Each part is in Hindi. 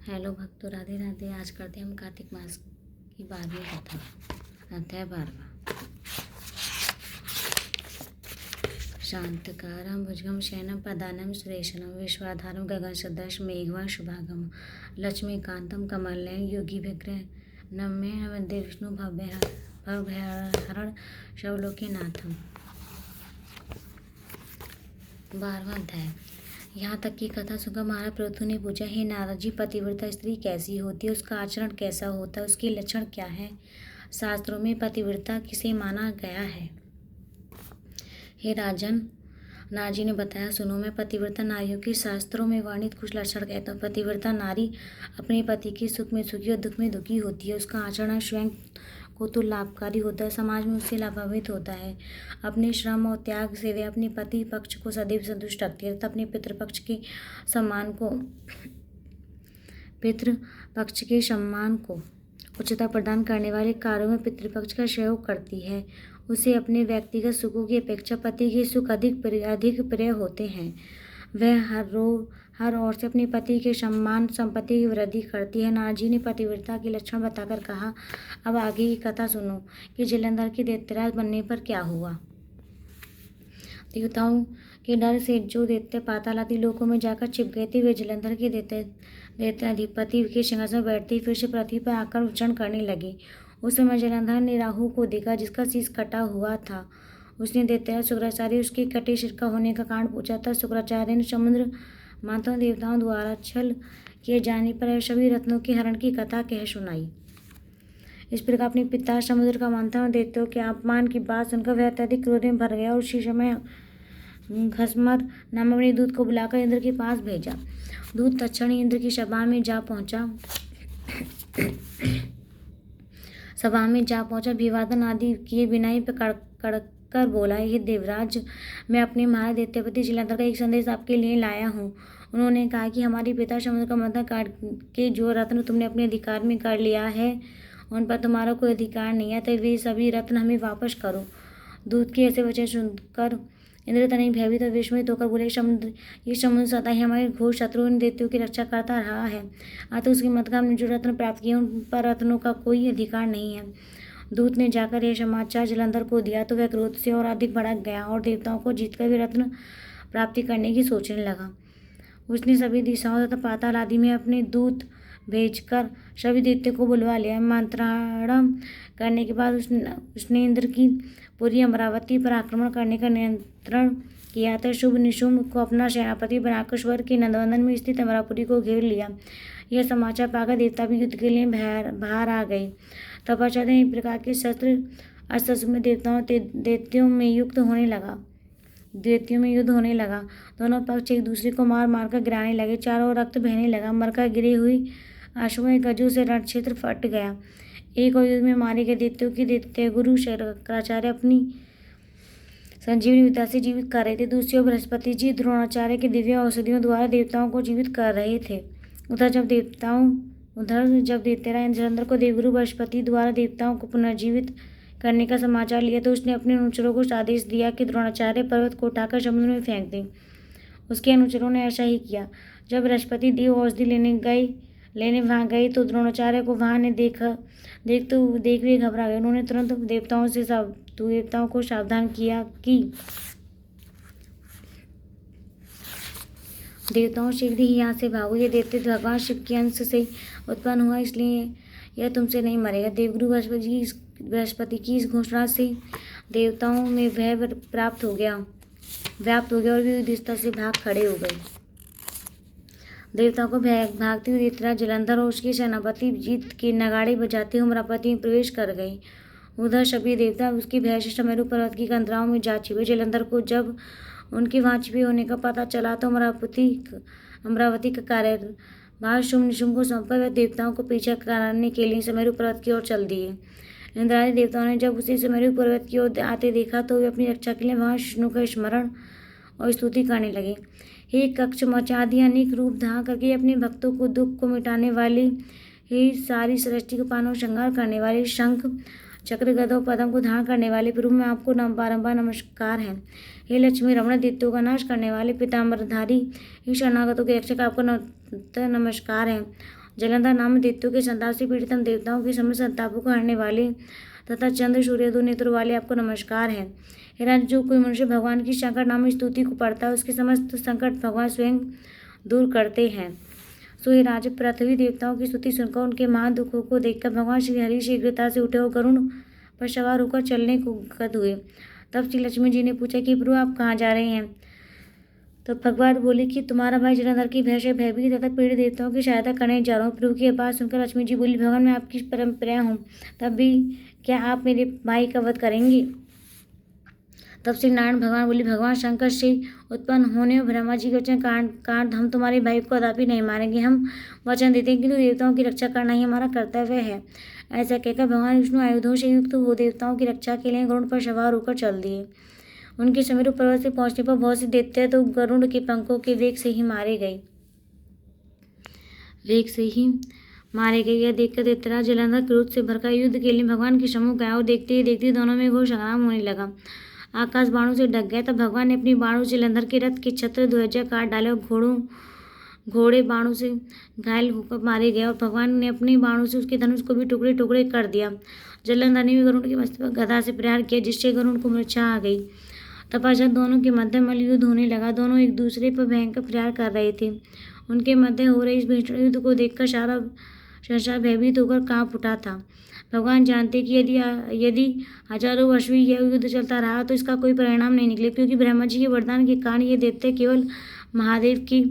हेलो भक्तों, राधे राधे। आज करते हैं हम कार्तिक मास की 12वीं कथा, अध्याय 12वां। शांतकारं भुजगं शयनं पदानं सुरेशनं विश्वाधारं गगनसदृशं मेघवर्णं शुभांगं लक्ष्मीकान्तं कमलनयनं योगिभिर्ग्रहं नम्य वन्दे विष्णु भवभयहरं शवलोकीनाथम्। 12वां अध्याय। यहाँ तक की कथा सुनकर महाराज पृथु ने पूछा, हे नारद जी, पतिव्रता स्त्री कैसी होती है, उसका आचरण कैसा होता है, उसके लक्षण क्या है? शास्त्रों में पतिव्रता किसे माना गया है? हे राजन, नारद जी ने बताया, सुनो, मैं पतिव्रता नारियों के शास्त्रों में वर्णित कुछ लक्षण कहता हूँ। पतिव्रता नारी अपने पति के सुख में सुखी और दुख में दुखी होती है। उसका आचरण स्वयं को तो लाभकारी होता है, समाज में उससे लाभान्वित होता है। अपने श्रम और त्याग से वे अपने पति पक्ष को सदैव संतुष्ट रखती है तथा अपने पितृपक्ष के सम्मान को उच्चता प्रदान करने वाले कार्यों में पितृपक्ष का सहयोग करती है। उसे अपने व्यक्तिगत सुखों की अपेक्षा पति के सुख अधिक प्रिय होते हैं। वह हर ओर से अपने पति के सम्मान संपत्ति की वृद्धि करती है। नारद जी ने पतिव्रता के लक्षण बताकर कहा, अब आगे की कथा सुनो कि जलंधर के दैत्यराज बनने पर क्या हुआ। देवताओं के डर से जो दैत्य पाताल आदि लोकों में जाकर छिप गए थे, वे जलंधर के दैत्याधिपति के सिंहासन में बैठते फिर से पृथ्वी पर आकर विचरण करने लगे। उस समय जलंधर ने राहु को देखा, जिसका शीश कटा हुआ था। उसने दैत्यराज शुक्राचार्य उसके कटे सिर का होने का कारण पूछा था। शुक्राचार्य ने समुद्र मंथन देवताओं द्वारा छल किए जाने पर सभी रत्नों के हरण की कथा कह सुनाई। इस प्रकार अपने पिता समुद्र का मंथन और दैत्यों के अपमान की बात सुनकर वह अत्यधिक क्रोध में भर गया और उसी समय घसमर नामक अपने दूत को बुलाकर इंद्र के पास भेजा। दूत तत्क्षण इंद्र की सभा में जा पहुंचा। अभिवादन आदि किए बिना ही कर बोला, हे देवराज, मैं अपने महाराज दैत्यपति जलंधर का एक संदेश आपके लिए लाया हूँ। उन्होंने कहा कि हमारे पिता समुद्र का मंथन करके जो रत्न तुमने अपने अधिकार में कर लिया है, उन पर तुम्हारा कोई अधिकार नहीं है, तो वे सभी रत्न हमें वापस करो। दूत के ऐसे वचन सुनकर इंद्र तनिक भयभीत और विस्मित होकर बोले, ये समुद्र सदा ही हमारे घोर शत्रुओं ने दैत्यों की रक्षा करता रहा है, अतः उसके मत का हमने जो रत्न प्राप्त किए उन पर रत्नों का कोई अधिकार नहीं है। दूत ने जाकर यह समाचार जलंधर को दिया तो वह क्रोध से और अधिक भड़क गया और देवताओं को जीतकर भी रत्न प्राप्ति करने की सोचने लगा। उसने सभी दिशाओं तथा पाताल आदि में अपने दूत भेजकर सभी दैत्यों को बुलवा लिया। मंत्रणा करने के बाद उसने इंद्र की पूरी अमरावती पर आक्रमण करने का नियंत्रण किया था। शुभ निशुंभ को अपना सेनापति बनाकर स्वर्ग के नंदवंदन में स्थित अमरापुरी को घेर लिया। यह समाचार पाकर देवता भी युद्ध के लिए बाहर आ गए। तपश्चर्या एक प्रकार के अस्त्र में दैत्यों में युद्ध होने लगा। दोनों पक्ष एक दूसरे को मार मारकर गिराने लगे। चारों ओर रक्त बहने लगा। मरकर गिरी हुई अश्वों गजों से रण क्षेत्र फट गया। एक और युद्ध में मारे गए दैत्यों की दैत्यगुरु शुक्राचार्य अपनी संजीवनी विद्या से जीवित कर रहे थे। दूसरी ओर बृहस्पति जी द्रोणाचार्य के दिव्य औषधियों द्वारा देवताओं को जीवित कर रहे थे। उधर जब दैत्यराज जलंधर को देवगुरु बृहस्पति द्वारा देवताओं को पुनर्जीवित करने का समाचार लिया तो उसने अपने अनुचरों को आदेश दिया कि द्रोणाचार्य पर्वत को उठाकर समुद्र में फेंक दें। उसके अनुचरों ने ऐसा ही किया। जब बृहस्पति देव औषधि लेने वहां गए तो द्रोणाचार्य को वहां ने देख वे घबरा गए। उन्होंने तुरंत देवताओं को सावधान किया कि देवताओं शीघ्र ही यहाँ से भागो। ये दैत्य भगवान शिव के अंश से उत्पन्न हुआ, इसलिए यह तुमसे नहीं मरेगा। देवगुरु बृहस्पति की इस घोषणा से देवताओं में भय व्याप्त हो गया और वे युद्ध स्थल से भाग खड़े हो गए। देवताओं को भागते हुए दैत्यराज जलंधर और उसके सेनापति जीत के नगाड़े बजाते हुए अमरावती में प्रवेश कर गए। उधर सभी देवता उसके भय से सुमेरु पर्वत की कंदराओं में जा छिपे। जलंधर को जब उनके वहां छिपे होने का पता चला तो अमरावती का कार्यभार शुभ निशुंभ को सौंपकर वह देवताओं को पीछा कराने के लिए सुमेरु पर्वत की ओर चल दिए। इंद्रादि देवताओं ने जब उसे सुमेरु पर्वत की ओर आते देखा तो वे अपनी रक्षा के लिए वहां विष्णु का स्मरण और स्तुति करने लगे। हे कक्ष मचादि अनेक रूप धारण करके अपने भक्तों को दुख को मिटाने वाले, हे सारी सृष्टि को पानो श्रृंगार करने वाले, शंख चक्र गदा पदम को धारण करने वाले प्रभु में आपको बारंबार नमस्कार है। हे लक्ष्मी रमण दैत्यों का नाश करने वाले पिताम्बरधारी, हे शरणागतों के रक्षक आपको नमस्कार है। जलंधर नामक दैत्यों के संताप से पीड़ित हम देवताओं के समस्त संतापों को हरने वाले तथा चंद्र सूर्य दो नेत्रों वाले आपको नमस्कार है। हे राज, जो कोई मनुष्य भगवान की शंकर नाम स्तुति को पढ़ता है उसके समस्त संकट भगवान स्वयं दूर करते हैं। सो हे राज, पृथ्वी देवताओं की स्तुति सुनकर उनके महान दुखों को देखकर भगवान श्री हरि शीघ्रता से उठे और गरुड़ पर सवार होकर चलने को गद हुए। तब श्री लक्ष्मी जी ने पूछा कि प्रभु आप कहाँ जा रहे हैं? तो भगवान बोले कि तुम्हारा भाई जलंधर की भय से भयभीत तथा पीड़ित देवताओं की सहायता करने जा रहा हूँ। प्रभु की बात सुनकर लक्ष्मी जी बोली, भगवान मैं आपकी परम प्रिय हूँ, तब भी क्या आप मेरे भाई का वध करेंगे? तब श्री नारायण भगवान बोले, भगवान शंकर से उत्पन्न होने और ब्रह्मा जी के वचन कारण हम तुम्हारे भाई को कदापि नहीं मारेंगे। हम वचन देते हैं किंतु देवताओं की रक्षा करना ही हमारा कर्तव्य है। ऐसा कहकर भगवान विष्णु आयुधों से युक्त वो देवताओं की रक्षा के लिए गरुड़ पर सवार होकर चल दिए। उनके समीर पर्वत से पहुंचने पर बहुत से दैत्य तो गरुड़ के पंखों के वेग से ही मारे गए। यह देखकर दैत्यराज जलंधर क्रोध से भरकर युद्ध के लिए भगवान के सम्मुख गया और देखते ही देखते दोनों में घोर संग्राम होने लगा। आकाश बाणों से ढक गया। तब भगवान ने अपनी बाणों से जलंधर के रथ के छत्र ध्वजा काट डाले और घोड़े बाणों से घायल होकर मारे गए और भगवान ने अपने बाणों से उसके धनुष को भी टुकड़े टुकड़े कर दिया। जलंधर ने भी गरुड़ के मस्तक पर गदा से प्रहार किया, जिससे गरुड़ को मूर्छा आ गई। तपश्चात दोनों के मध्य मल्ल युद्ध होने लगा। दोनों एक दूसरे पर भयंकर प्रहार कर रहे थे। उनके मध्य हो रहे इस भीषण युद्ध को देखकर सारा संसार भयभीत होकर कांप उठा था। भगवान जानते कि यदि हजारों वर्ष भी यह युद्ध चलता रहा तो इसका कोई परिणाम नहीं निकले, क्योंकि ब्रह्मा जी के वरदान के कारण ये दैत्य केवल महादेव की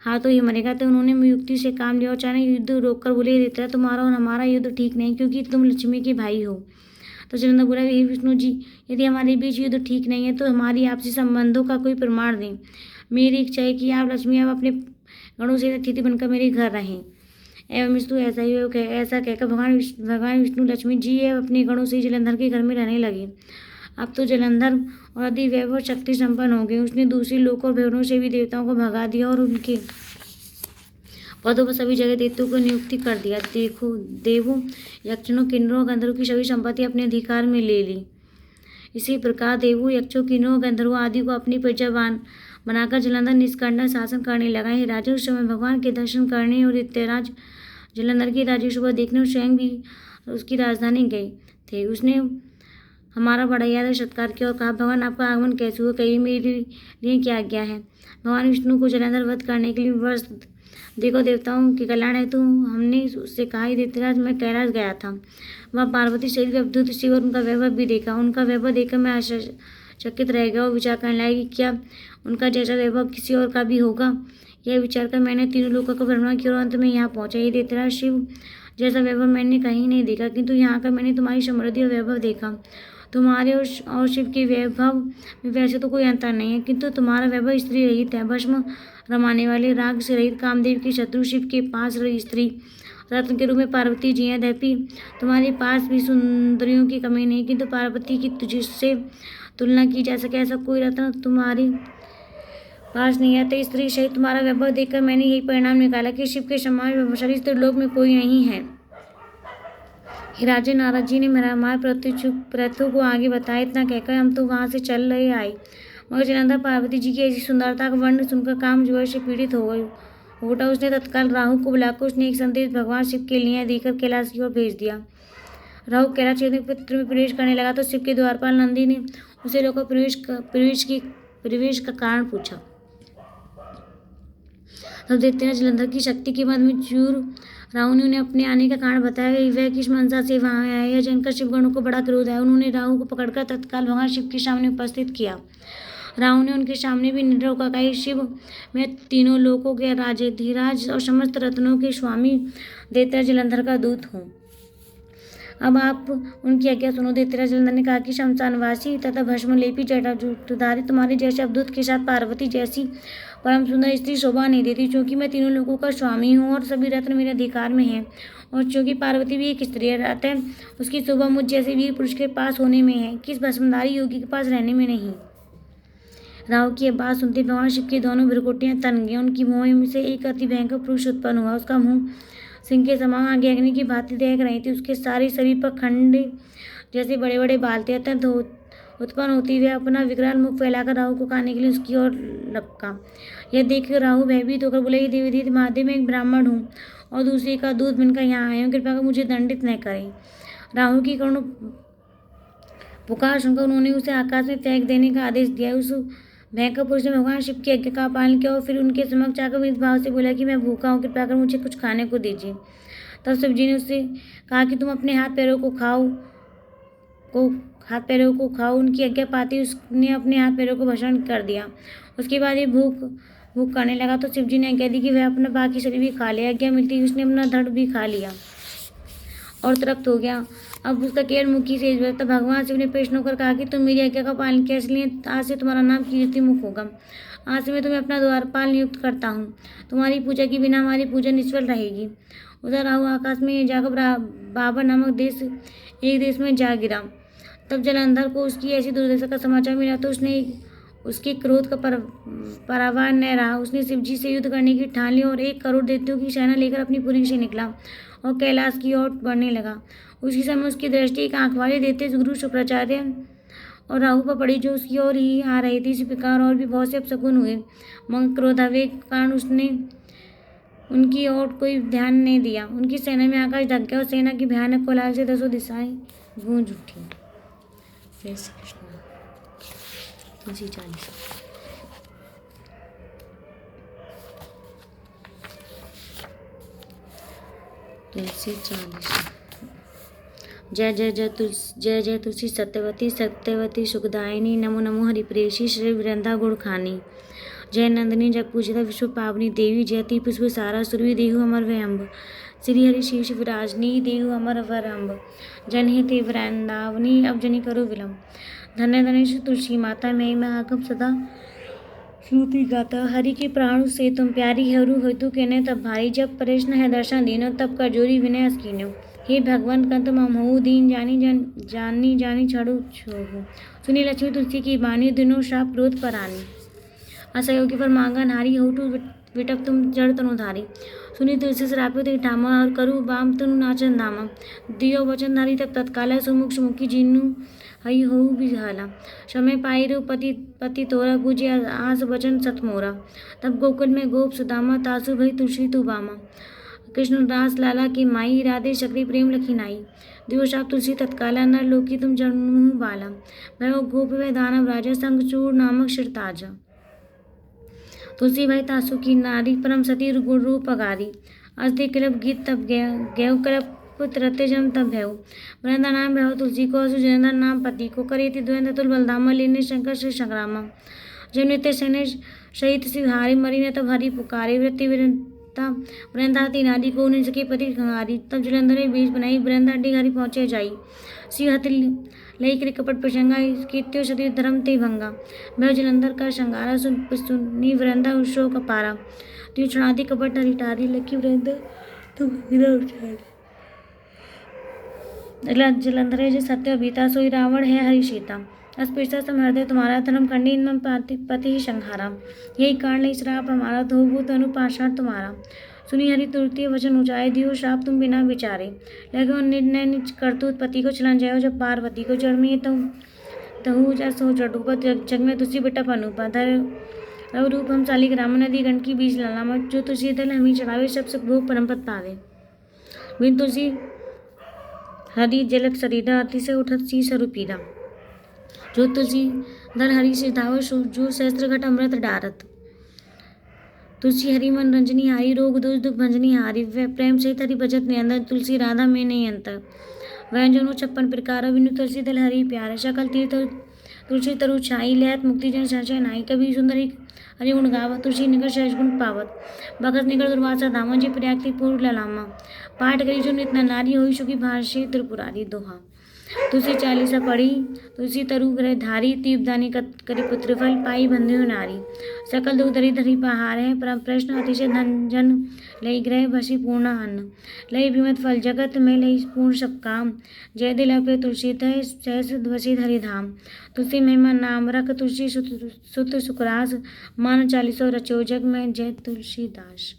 हाथों ही मरेगा। तो उन्होंने युक्ति से काम लिया और अचानक युद्ध रोककर बोले, दैत्य तुम्हारा और हमारा युद्ध ठीक नहीं, क्योंकि तुम लक्ष्मी के भाई हो। तो जलंधर बोला, हे विष्णु जी, यदि हमारे बीच युद्ध ठीक नहीं है तो हमारी आपसी संबंधों का कोई प्रमाण दें। मेरी इच्छा है कि आप लक्ष्मी आप अपने गणों से अतिथि बनकर मेरे घर रहें। एवं विष्णु ऐसा कहकर भगवान विष्णु लक्ष्मी जी अपने गणों से जलंधर के घर में रहने लगे। अब तो जलंधर और अति वैभव शक्ति संपन्न हो गए। उसने दूसरी लोकों और भवनों से भी देवताओं को भगा दिया और उनके पदों पर सभी जगह दैत्यों को नियुक्ति कर दिया। देखो, देवों, यक्षों, किन्नरों और गंधर्वों की सभी संपत्ति अपने अधिकार में ले ली। इसी प्रकार देवों, यक्षों, किन्नरों, गंधर्वों आदि को अपनी प्रजा बनाकर जलंधर निष्कंटक शासन करने लगा। हे राजा, उस समय भगवान के दर्शन करने और दैत्यराज जलंधर की राज्य शोभा देखने और स्वयं भी उसकी राजधानी गए थे। उसने हमारा बड़ा याद सत्कार किया और कहा, भगवान आपका आगमन कैसे हुआ, कहीं मेरे लिए क्या आज्ञा है? भगवान विष्णु को जलंधर वध करने के लिए वर्ष देखो, देवताओं के कल्याण है। तो हमने उससे कहा, दैत्यराज मैं कैलाश गया था, वहाँ पार्वती शरीर के अद्भुत शिव और उनका वैभव भी देखा। उनका वैभव देखकर मैं आश्चर्यचकित रह गया और विचार करने लगा कि क्या उनका जैसा वैभव किसी और का भी होगा। यह विचार कर मैंने तीनों लोगों का भ्रमण किया और अंत में यहाँ पहुँचा। ये दैत्यराज शिव जैसा वैभव मैंने कहीं नहीं देखा, किंतु यहाँ कर मैंने तुम्हारी समृद्धि और वैभव देखा। तुम्हारे और शिव के वैभव में वैसे तो कोई अंतर नहीं है, किंतु तुम्हारा वैभव स्त्री रहित है। भस्म रमाने वाले राग से रहित कामदेव की शत्रु शिव के पास स्त्री रत्न के रूप में पार्वती जी हैं। यद्यपि तुम्हारे पास भी सुंदरियों की कमी नहीं, किंतु पार्वती की तुझसे तुलना की जा सके ऐसा कोई रत्न तुम्हारी पास नहीं है। तो स्त्री सहित तुम्हारा वैभव देखकर मैंने यही परिणाम निकाला कि शिव के समान वैभवशाली त्रिलोक में कोई नहीं है। हे राजे, नारद जी ने हमारे प्रथु को आगे बताया। इतना कहकर हम तो वहाँ से चल रहे आए, मगर जलंधर पार्वती जी की ऐसी सुंदरता का वर्णन सुनकर काम ज्वर से पीड़ित हो उठा। उसने तत्काल राहु को बुलाकर उसने एक संदेश भगवान शिव के लिए देकर कैलाश की ओर भेज दिया। राहु कैलाश क्षेत्र में प्रवेश करने लगा तो शिव के द्वारपाल नंदी ने उसे रोकर प्रवेश का कारण पूछा। तब दैत्यराज जलंधर की शक्ति के मद में चूर राहु ने उन्हें अपने आने का कारण बताया। वह किस मनसा से वहाँ आया, यह जानकर शिवगणों को बड़ा क्रोध आया। उन्होंने राहु को पकड़कर तत्काल भगवान शिव के सामने उपस्थित किया। राहु ने उनके सामने भी निडर होकर कहा, शिव मैं तीनों लोकों के राजे धीराज और समस्त रत्नों के स्वामी दैत्यराज जलंधर का दूत हूँ। अब आप उनकी आज्ञा सुनो। दैत्यराज जलंधर ने कहा कि शमशानवासी तथा भस्मलेपी जटाधारी तुम्हारे जैसे अवधूत के साथ पार्वती जैसी परम सुंदर स्त्री शोभा नहीं देती, क्योंकि मैं तीनों लोगों का स्वामी हूँ और सभी रत्न मेरे अधिकार में हैं, और क्योंकि पार्वती भी एक स्त्री है, अतः उसकी शोभा मुझ जैसे वीर पुरुष के पास होने में है, किस भस्मधारी योगी के पास रहने में नहीं। राहु की बात सुनते भगवान शिव की दोनों भ्रुकुटियां तन गई। उनकी भौहें में से एक अति भयंकर पुरुष उत्पन्न हुआ। उसका मुंह सिंह के समान आगे अग्नि की भांति देख रही थी। उसके सारे शरीर पर खंडे जैसे बड़े बड़े बाल थे, अत्यंत उत्पन्न होती हुई अपना विकराल मुख फैलाकर राहु को खाने के लिए उसकी ओर लपका। यह देखकर राहु भयभीत होकर बोले, देवी दीदी महादेव, मैं एक ब्राह्मण हूँ और दूसरे का दूध बनकर यहाँ आया हूँ, कृपया कर मुझे दंडित न करें। राहु की करुण पुकार सुनकर उन्होंने उसे आकाश में फेंक देने का आदेश दिया। उस भयंकर पुरुष ने भगवान शिव की आज्ञा का पालन किया और फिर उनके समक्ष आकर विनीत भाव से बोला कि मैं भूखा हूँ, कृपया कर मुझे कुछ खाने को दीजिए। तब शिव जी ने उससे कहा कि तुम अपने हाथ पैरों को खाओ। उनकी आज्ञा पाती उसने अपने हाथ पैरों को भस्म कर दिया। उसके बाद ये भूख करने लगा तो शिव जी ने आज्ञा दी कि वह अपना बाकी शरीर भी खा ले। आज्ञा मिलती उसने अपना धड़ भी खा लिया और तृप्त हो गया। अब उसका केवल मुखी से तब भगवान शिव ने प्रश्न होकर कहा कि तुम मेरी आज्ञा का पालन किया, इसलिए आज से तुम्हारा नाम कीर्ति मुख होगा। आज से मैं तुम्हें अपना द्वारपाल नियुक्त करता हूँ। तुम्हारी पूजा के बिना हमारी पूजा निष्फल रहेगी। उधर राहु आकाश में जाकर बाबर नामक एक देश में जा गिरा। तब जलंधर को उसकी ऐसी दुर्दशा का समाचार मिला तो उसने उसके क्रोध का परावार न रहा। उसने शिवजी से युद्ध करने की ठान ली और 1 करोड़ दैत्यों की सेना लेकर अपनी पुरी से निकला और कैलाश की ओर बढ़ने लगा। उसी समय उसकी दृष्टि एक आंख वाले दैत्य गुरु शुक्राचार्य और राहु पर पड़ी, जो उसकी ओर ही आ रही थी। इसी प्रकार और भी बहुत से अपशकुन हुए, मगर क्रोधावेग के कारण उसने उनकी ओर कोई ध्यान नहीं दिया। उनकी सेना में आकाश ढक गया और सेना की भयानक कोलाहल से 10 दिशाएं गूंज उठी। जय श्री कृष्ण। तुलसी चालीसा। तुलसी चालीसा। जय जय तुलसी सत्यवती सुखदायिनी, नमो नमो हरिप्रेषी श्री वृंदा गुण खानी। जय नंदिनी जय पूजिता विश्व पावनी देवी, जयति पुष्प सारा सुरभि देहु अमर व्यंब। श्री हरि शीर्ष विराजनी देहु अमर अवरंब। जनहिते वृंदावनी अब जनि करो विलंब। धन्य धन्य श्री तुलसी माता, मैं महागम सदा श्रुति गाता। हरि के प्राणु से तुम प्यारी, हरू हेतु कहने तब भारी। जब प्रश्न है दर्शन दीनो, तब कर जोरी विनय कीनो। हे भगवान कंत ममहु दीन जानी छड़ु छोहु। सुनी लक्ष्मी तुलसी की बानी, दिनों श्राप क्रोध परानी। असहयोगी पर मांगा नारी, होटु विटप तुम जड़ तनुधारी। सुनी तुलसी श्रापित ठामा, और करु बाम तनु नाचन धामा। दियो वचन धारी तब तत्काला, सुमुख सुमुखी जीनु हई हो बिहाला। समय पाई रो पति तोरा, गुजे आस वचन सतमोरा। तब गोकुल में गोप सुदामा, तासु भई तुलसी तु बामा। कृष्ण दास लाला की माई, राधे शक्ति प्रेम लखी नाई। दियो शाप तुलसी तत्काला, नर लोकी तुम जन्मु बाला। भयो गोप व दानव राजा, संग चूर नामक शिरताजा। तुलसी भाई तासु की नारी, परम सती गुण रूप अगारी। अस्ति किलप गीत तब गयो कलप पुत्रते जन्म तब भयउ। वृंदा नाम भयउ तुलसी को, सुजेंद्र नाम पति को। करेति द्वंद्व तुल बलधामा, लेने शंकर श्री संग्रामा। जब नित्य सैन्य सहित शिवहारी, मरी न तब हरि पुकारे। वृत्ति वृंदा नारी को, उन्हें सके पति खंगारी। तब जलंधर ने बीज बनाई, वृंदा हरि पहुँचे जाई। शिव हथ लई कर कपट प्रसंगा, कीर्त्यो सती धर्म ते भंगा। भय जलंधर का संगारा, सुनी वृंदा शोक अपारा। त्यों क्षणाति कपट हरि टारी, लकी वृंदा तुम उचारी। जलंधर जो सत्य बीता, सोई रावण है हरि सीता। अस्पृश्य सम हृदय तुम्हारा, धर्म खंडी मम पति ही संहारा। यही कारण लई श्राप हमारा, धोबू तनु पाषाण तुम्हारा। सुनी हरि तुरती वचन ऊंचाए, दियो श्राप तुम बिना विचारे। लगे निर्णय निज करतूत, पति को चलन जायो जब पार्वती को। जड़ में तहु जस हो जडूपा, जग में तुलसी बेटा अनुपा। रव रूप हम सालिक राम, नदी गंड की बीच लालामा। जो तुलसी दल हमें चढ़ावे, सब सुख भोग परम पद पावे। बिन तुलसी हरि जलत शरीरा, अति से उठत सी स्वरूपीरा। जो तुलसी दल हरि से धावो, जो सहस्त्र घट अमृत डारत। तुलसी हरि मन रंजनी हारी, रोग दोष दुख भंजनी हारी। वह प्रेम सहित हरि भजत निरंतर, तुलसी राधा में नहीं अंतर। व्यंजनो 56 प्रकार, बिनु तुलसी दल हरि प्यारे। सकल तीर्थ तुलसी तरु छाई, लहत मुक्ति जन संचय नाई। कभी सुंदर हरि गुण गावत, तुलसी निकट सहज गुण पावत। भगत निकट दुर्वासा धामा, जी प्रयाक्ति पूर्व ललामा। पाठ करी जो नित्य नारी, हुई सुखी भाष्य त्रिपुरारी दोहा। तुलसी चालीसा पढ़ी, तुलसी तरु ग्रह धारी। दीपदानी करी पुत्र फल, पाई बंधु नारी। सकल दुख दरिद्र हरि पहार है, परम प्रश्न अतिशय धन जन। लई ग्रह भसी पूर्ण अन्न, लई विमत फल जगत में। लई पूर्ण सब काम, जय दिल अपे तुलसी तय, सहस वसी हरि धाम। तुलसी महिमा नाम रख, तुलसी सुत सुकरास। मान 40 रचो जग में, जय तुलसीदास।